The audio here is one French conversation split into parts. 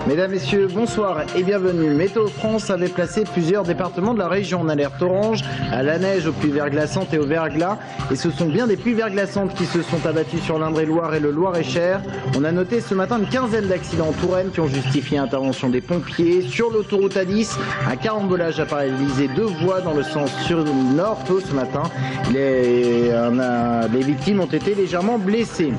Mesdames, Messieurs, bonsoir et bienvenue. Météo France avait placé plusieurs départements de la région en alerte orange, à la neige, aux pluies verglaçantes et au verglas. Et ce sont bien des pluies verglaçantes qui se sont abattues sur l'Indre-et-Loire et le Loir-et-Cher. On a noté ce matin une quinzaine d'accidents en Touraine qui ont justifié l'intervention des pompiers. Sur l'autoroute A10, un carambolage a paralysé deux voies dans le sens sud-nord tôt ce matin. Les victimes ont été légèrement blessées.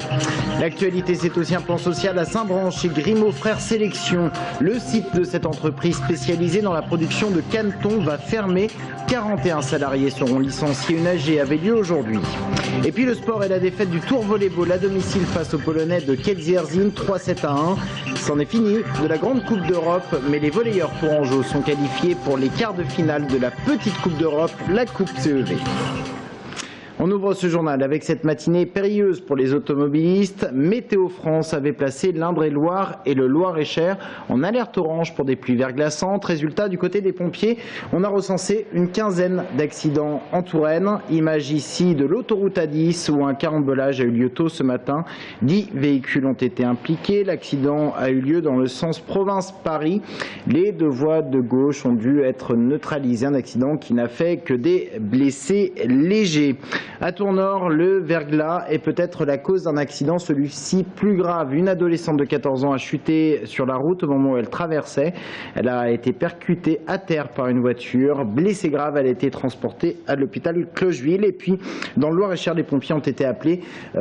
L'actualité, c'est aussi un plan social à Saint-Bran chez Grimaud Frères Sélection. Le site de cette entreprise spécialisée dans la production de canetons va fermer. 41 salariés seront licenciés. Une AG avait lieu aujourd'hui. Et puis le sport et la défaite du Tour Volleyball à domicile face aux Polonais de Kędzierzyn, 3-7 à 1. C'en est fini de la grande Coupe d'Europe, mais les volleyeurs tourangeaux sont qualifiés pour les quarts de finale de la petite Coupe d'Europe, la Coupe CEV. On ouvre ce journal avec cette matinée périlleuse pour les automobilistes. Météo France avait placé l'Indre-et-Loire et le Loir-et-Cher en alerte orange pour des pluies verglaçantes. Résultat, du côté des pompiers, on a recensé une quinzaine d'accidents en Touraine. Image ici de l'autoroute A10 où un carambolage a eu lieu tôt ce matin. 10 véhicules ont été impliqués. L'accident a eu lieu dans le sens province-Paris. Les deux voies de gauche ont dû être neutralisées. Un accident qui n'a fait que des blessés légers. À Tournord, le verglas est peut-être la cause d'un accident, celui-ci plus grave. Une adolescente de 14 ans a chuté sur la route au moment où elle traversait. Elle a été percutée à terre par une voiture. Blessée grave, elle a été transportée à l'hôpital Clocheville. Et puis, dans le Loir-et-Cher, les pompiers ont été appelés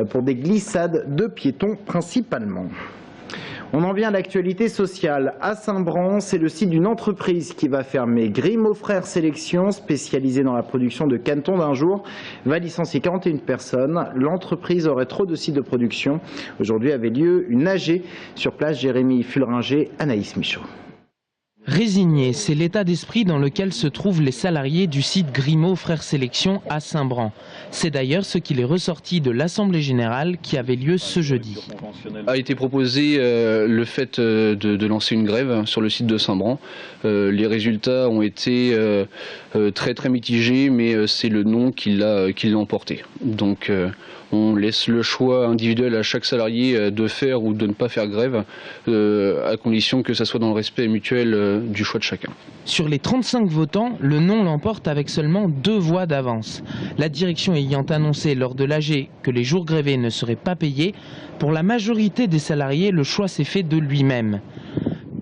pour des glissades de piétons principalement. On en vient à l'actualité sociale. À Saint-Bran, c'est le site d'une entreprise qui va fermer. Grimaud Frères Sélection, spécialisée dans la production de canetons d'un jour, va licencier 41 personnes. L'entreprise aurait trop de sites de production. Aujourd'hui avait lieu une AG. Sur place, Jérémy Fulringer, Anaïs Michaud. Résignés, c'est l'état d'esprit dans lequel se trouvent les salariés du site Grimaud Frères Sélection à Saint-Bran. C'est d'ailleurs ce qu'il est ressorti de l'Assemblée Générale qui avait lieu ce jeudi. A été proposé le fait de lancer une grève sur le site de Saint-Bran. Les résultats ont été très mitigés, mais c'est le non qui l'a emporté. Donc on laisse le choix individuel à chaque salarié de faire ou de ne pas faire grève, à condition que ça soit dans le respect mutuel du choix de chacun. Sur les 35 votants, le non l'emporte avec seulement 2 voix d'avance. La direction ayant annoncé lors de l'AG que les jours grévés ne seraient pas payés, pour la majorité des salariés, le choix s'est fait de lui-même.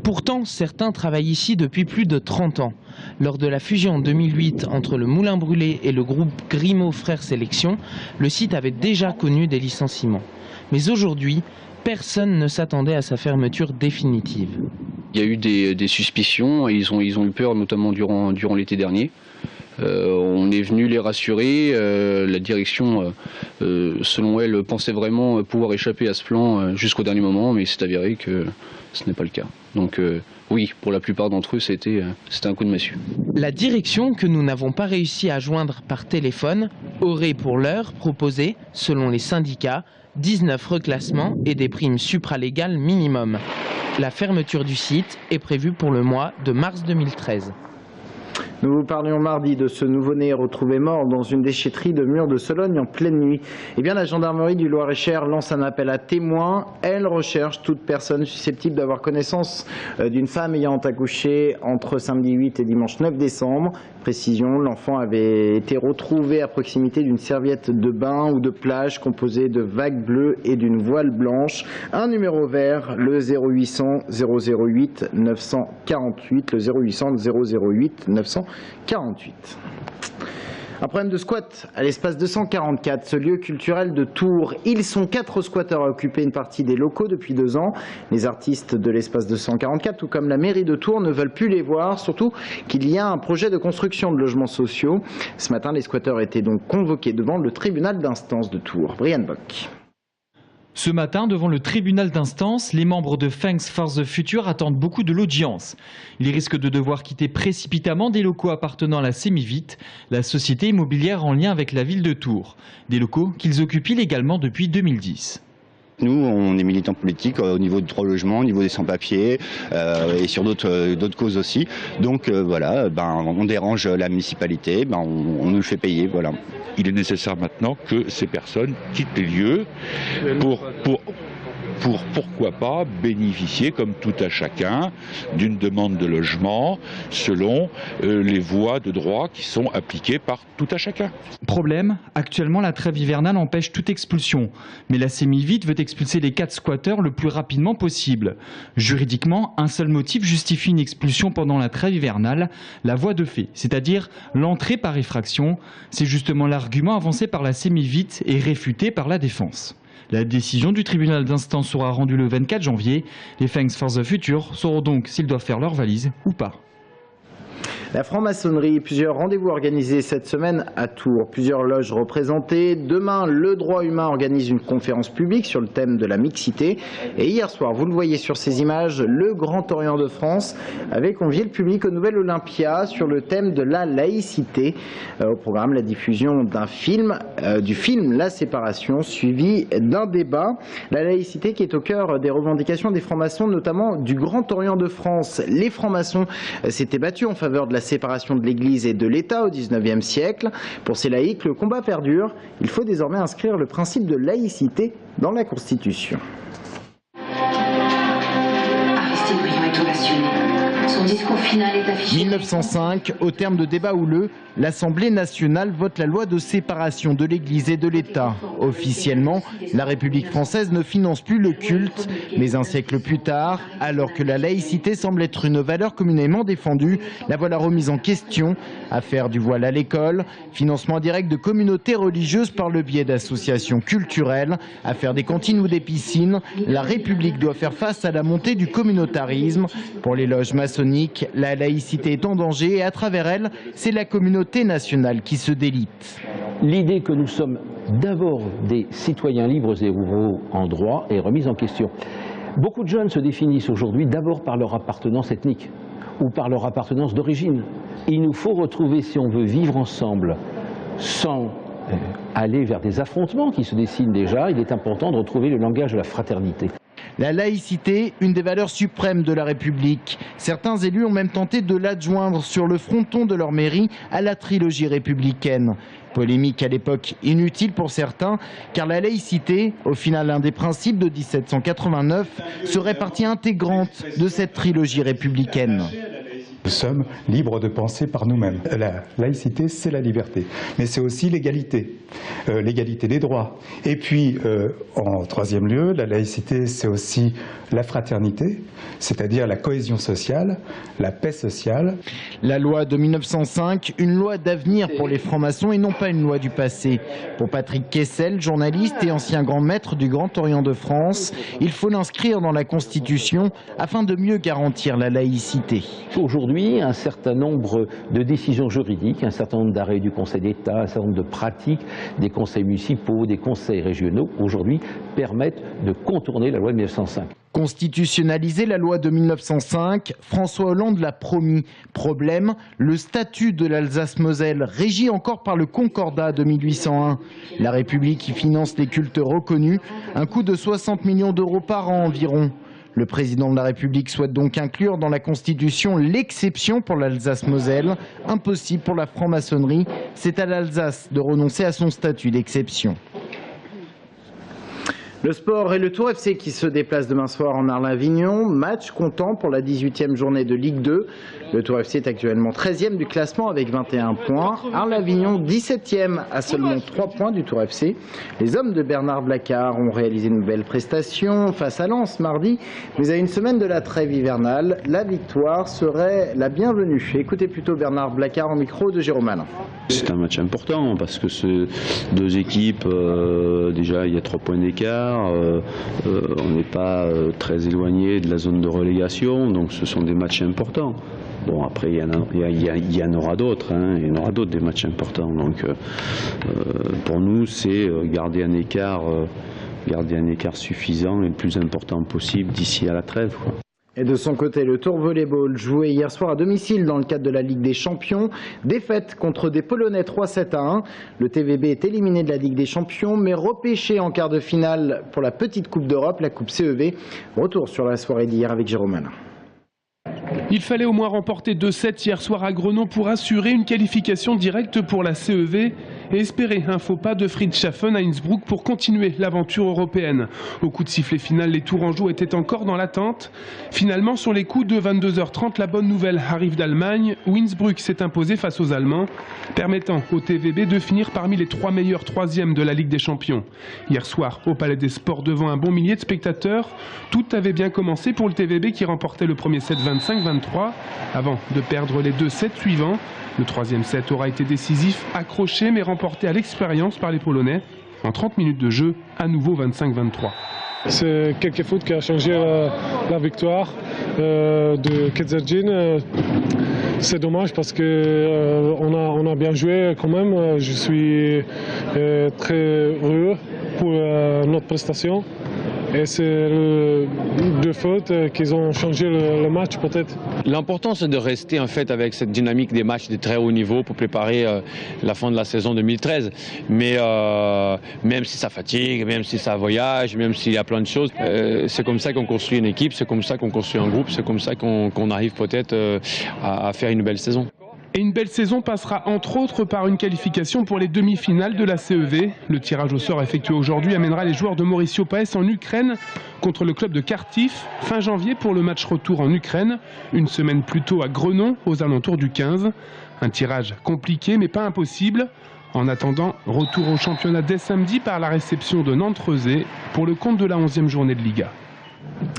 Pourtant, certains travaillent ici depuis plus de 30 ans. Lors de la fusion en 2008 entre le Moulin Brûlé et le groupe Grimaud Frères Sélection, le site avait déjà connu des licenciements. Mais aujourd'hui, personne ne s'attendait à sa fermeture définitive. Il y a eu des suspicions et ils ont eu peur, notamment durant l'été dernier. On est venu les rassurer. La direction, selon elle, pensait vraiment pouvoir échapper à ce plan jusqu'au dernier moment, mais c'est avéré que ce n'est pas le cas. Donc oui, pour la plupart d'entre eux, c'était un coup de massue. La direction, que nous n'avons pas réussi à joindre par téléphone, aurait pour l'heure proposé, selon les syndicats, 19 reclassements et des primes supralégales minimum. La fermeture du site est prévue pour le mois de mars 2013. Nous vous parlions mardi de ce nouveau-né retrouvé mort dans une déchetterie de Murs de Sologne en pleine nuit. Eh bien, la gendarmerie du Loir-et-Cher lance un appel à témoins. Elle recherche toute personne susceptible d'avoir connaissance d'une femme ayant accouché entre samedi 8 et dimanche 9 décembre. Précision, l'enfant avait été retrouvé à proximité d'une serviette de bain ou de plage composée de vagues bleues et d'une voile blanche. Un numéro vert, le 0800 008 948, le 0800 008 948. Un problème de squat à l'espace 244, ce lieu culturel de Tours. Ils sont 4 squatteurs à occuper une partie des locaux depuis 2 ans. Les artistes de l'espace 244, tout comme la mairie de Tours, ne veulent plus les voir, surtout qu'il y a un projet de construction de logements sociaux. Ce matin, les squatteurs étaient donc convoqués devant le tribunal d'instance de Tours. Brian Bock. Ce matin, devant le tribunal d'instance, les membres de Thanks for the Future attendent beaucoup de l'audience. Ils risquent de devoir quitter précipitamment des locaux appartenant à la Semivit, la société immobilière en lien avec la ville de Tours. Des locaux qu'ils occupent illégalement depuis 2010. Nous, on est militants politiques au niveau du droit au logement, au niveau des sans-papiers et sur d'autres causes aussi. Donc voilà, on dérange la municipalité, on nous le fait payer. Voilà. Il est nécessaire maintenant que ces personnes quittent les lieux pour pour, pourquoi pas, bénéficier, comme tout à chacun, d'une demande de logement selon les voies de droit qui sont appliquées par tout à chacun. Problème, actuellement la trêve hivernale empêche toute expulsion. Mais la Sémivite veut expulser les 4 squatteurs le plus rapidement possible. Juridiquement, un seul motif justifie une expulsion pendant la trêve hivernale, la voie de fait, c'est-à-dire l'entrée par effraction. C'est justement l'argument avancé par la Sémivite et réfuté par la défense. La décision du tribunal d'instance sera rendue le 24 janvier. Les Fangs for the Future sauront donc s'ils doivent faire leur valise ou pas. La franc-maçonnerie, plusieurs rendez-vous organisés cette semaine à Tours, plusieurs loges représentées. Demain, le droit humain organise une conférence publique sur le thème de la mixité. Et hier soir, vous le voyez sur ces images, le Grand Orient de France avait convié le public au Nouvel Olympia sur le thème de la laïcité. Au programme, la diffusion d'un film, du film La Séparation, suivi d'un débat. La laïcité qui est au cœur des revendications des francs-maçons, notamment du Grand Orient de France. Les francs-maçons s'étaient battus en faveur de la séparation de l'Église et de l'État au XIXe siècle. Pour ces laïcs, le combat perdure. Il faut désormais inscrire le principe de laïcité dans la Constitution. Aristide Briand est ovationné. Son discours final est affiché. 1905, au terme de débats houleux, l'Assemblée nationale vote la loi de séparation de l'Église et de l'État. Officiellement, la République française ne finance plus le culte, mais un siècle plus tard, alors que la laïcité semble être une valeur communément défendue, la voilà remise en question. Affaire du voile à l'école, financement direct de communautés religieuses par le biais d'associations culturelles, affaire des cantines ou des piscines, la République doit faire face à la montée du communautarisme. Pour les loges maçonniques, la laïcité est en danger et à travers elle, c'est la communauté nationale qui se délite. L'idée que nous sommes d'abord des citoyens libres et égaux en droit est remise en question. Beaucoup de jeunes se définissent aujourd'hui d'abord par leur appartenance ethnique ou par leur appartenance d'origine. Il nous faut retrouver, si on veut vivre ensemble sans aller vers des affrontements qui se dessinent déjà, il est important de retrouver le langage de la fraternité. La laïcité, une des valeurs suprêmes de la République. Certains élus ont même tenté de l'adjoindre sur le fronton de leur mairie à la trilogie républicaine. Polémique à l'époque inutile pour certains, car la laïcité, au final l'un des principes de 1789, serait partie intégrante de cette trilogie républicaine. Nous sommes libres de penser par nous-mêmes. La laïcité, c'est la liberté, mais c'est aussi l'égalité, l'égalité des droits. Et puis, en troisième lieu, la laïcité, c'est aussi la fraternité, c'est-à-dire la cohésion sociale, la paix sociale. La loi de 1905, une loi d'avenir pour les francs-maçons et non pas une loi du passé. Pour Patrick Kessel, journaliste et ancien grand maître du Grand Orient de France, il faut l'inscrire dans la Constitution afin de mieux garantir la laïcité. Aujourd'hui, un certain nombre de décisions juridiques, un certain nombre d'arrêts du Conseil d'État, un certain nombre de pratiques des conseils municipaux, des conseils régionaux, aujourd'hui permettent de contourner la loi de 1905. Constitutionnaliser la loi de 1905, François Hollande l'a promis. Problème, le statut de l'Alsace-Moselle, régi encore par le Concordat de 1801. La République y finance des cultes reconnus, un coût de 60 millions d'euros par an environ. Le président de la République souhaite donc inclure dans la Constitution l'exception pour l'Alsace-Moselle. Impossible pour la franc-maçonnerie. C'est à l'Alsace de renoncer à son statut d'exception. Le sport et le Tour FC qui se déplace demain soir en Arles-Avignon. Match comptant pour la 18e journée de Ligue 2. Le Tour FC est actuellement 13e du classement avec 21 points. Arles-Avignon 17e à seulement 3 points du Tour FC. Les hommes de Bernard Blacard ont réalisé une belle prestation face à Lens mardi. Mais à une semaine de la trêve hivernale, la victoire serait la bienvenue. Écoutez plutôt Bernard Blacard au micro de Jérôme Alain. C'est un match important parce que c'est deux équipes, déjà il y a 3 points d'écart. On n'est pas très éloigné de la zone de relégation, donc ce sont des matchs importants. Bon, après, il y en aura d'autres, hein, il y en aura d'autres des matchs importants. Donc, pour nous, c'est garder un écart suffisant et le plus important possible d'ici à la trêve, quoi. Et de son côté, le Tour Volleyball joué hier soir à domicile dans le cadre de la Ligue des Champions. Défaite contre des Polonais 3-7-1. Le TVB est éliminé de la Ligue des Champions, mais repêché en quart de finale pour la petite Coupe d'Europe, la Coupe CEV. Retour sur la soirée d'hier avec Jérôme Alain. Il fallait au moins remporter 2-7 hier soir à Grenoble pour assurer une qualification directe pour la CEV. et espérer un faux pas de Friedrichshafen à Innsbruck pour continuer l'aventure européenne. Au coup de sifflet final, les Tourangeaux étaient encore dans l'attente. Finalement, sur les coups de 22h30, la bonne nouvelle arrive d'Allemagne, où Innsbruck s'est imposé face aux Allemands, permettant au TVB de finir parmi les 3 meilleurs troisièmes de la Ligue des Champions. Hier soir, au Palais des Sports, devant un bon millier de spectateurs, tout avait bien commencé pour le TVB qui remportait le premier set 25-23, avant de perdre les 2 sets suivants. Le 3e set aura été décisif, accroché mais remporté à l'expérience par les Polonais. En 30 minutes de jeu, à nouveau 25-23. C'est quelques foot qui a changé la victoire de Kedzerjin. C'est dommage parce que on a bien joué quand même. Je suis très heureux pour notre prestation. Et c'est deux fautes qui ont changé le match peut-être. L'important c'est de rester en fait avec cette dynamique des matchs de très haut niveau pour préparer la fin de la saison 2013. Mais même si ça fatigue, même si ça voyage, même s'il y a plein de choses, c'est comme ça qu'on construit une équipe, c'est comme ça qu'on construit un groupe, c'est comme ça qu'on arrive peut-être à faire une belle saison. Et une belle saison passera entre autres par une qualification pour les demi-finales de la CEV. Le tirage au sort effectué aujourd'hui amènera les joueurs de Mauricio Paes en Ukraine contre le club de Kharkiv, fin janvier pour le match retour en Ukraine, une semaine plus tôt à Grenon, aux alentours du 15. Un tirage compliqué mais pas impossible. En attendant, retour au championnat dès samedi par la réception de Nantes-Rezé pour le compte de la 11e journée de Liga.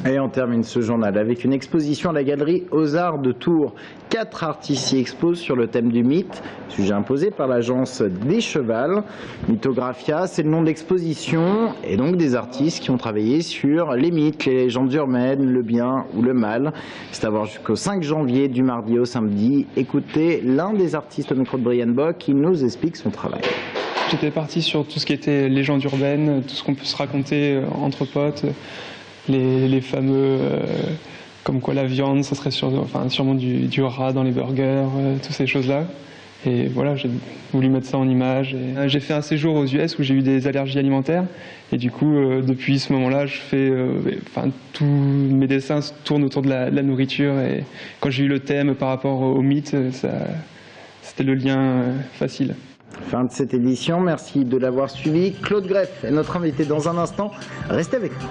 Et on termine ce journal avec une exposition à la galerie Aux Arts de Tours. 4 artistes y exposent sur le thème du mythe, sujet imposé par l'agence des Chevals. Mythographia, c'est le nom de l'exposition, et donc des artistes qui ont travaillé sur les mythes, les légendes urbaines, le bien ou le mal. C'est à voir jusqu'au 5 janvier, du mardi au samedi. Écoutez l'un des artistes au micro de Brian Bock qui nous explique son travail. J'étais parti sur tout ce qui était légendes urbaines, tout ce qu'on peut se raconter entre potes. Les fameux, comme quoi la viande, ça serait sûrement du rat dans les burgers, toutes ces choses-là. Et voilà, j'ai voulu mettre ça en image. J'ai fait un séjour aux US où j'ai eu des allergies alimentaires. Et du coup, depuis ce moment-là, je fais, tous mes dessins tournent autour de la nourriture. Et quand j'ai eu le thème par rapport au mythe, c'était le lien facile. Fin de cette édition, merci de l'avoir suivi. Claude Greff est notre invité dans un instant. Restez avec nous.